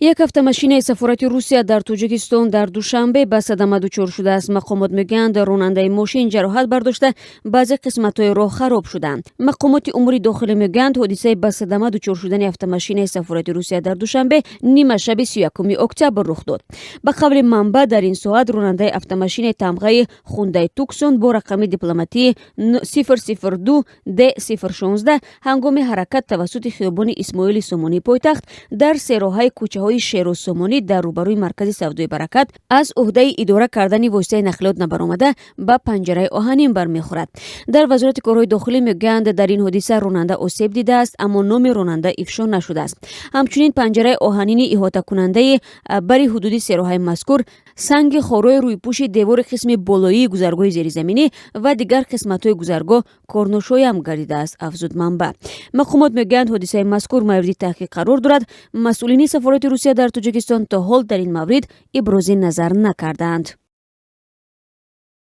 یک автомашинаи сафорати Русия дар Тоҷикистон дар Душанбе ба садама дучор шудааст. Мақомот мегӯянд ронандаи мошин ҷароҳат бардошта баъзе қисматҳои роҳ хароб шуданд. Мақомоти умури дохилӣ мегӯянд ҳодисаи ба садама дучор шудани автомашинаи сафорати Русия дар Душанбе нима шаби 31 октябр рух дод. Ба қавли манбаъ дар ин соат ронандаи автомашинаи тамғаи Хундай Туксон бо рақами дипломатии 002 D016 ҳангоми ҳаракат тавассути хиёбони Исмоили Сомонии пойтахт дар сероҳаи кӯчаҳои Шеру Сомонӣ дар рӯбарӯи маркази савдои Баракат аз уҳдаи идора кардани воситаи нақлиёт набаромада ба панҷараи оҳанин бармехӯрад. Дар вазорати корҳои дохилӣ мегӯянд дар ин ҳодиса ронанда осеб дидааст, аммо номи ронанда ифшо нашудааст. Ҳамчунин панҷараи оҳанини иҳотакунандаи бари ҳудуди сероҳаи мазкур, санги хорои рӯйпӯши девори қисми болоии гузаргоҳи зеризаминӣ ва дигар қисматҳои гузаргоҳ корношоям гардидааст, афзуд манбаъ. Мақомот мегӯянд ҳодисаи мазкур мавриди таҳқиқ қарор дорад. Масъулини сафорати Русия дар Тоҷикистон то ҳол дар ин маврид ибрози назар накарданд.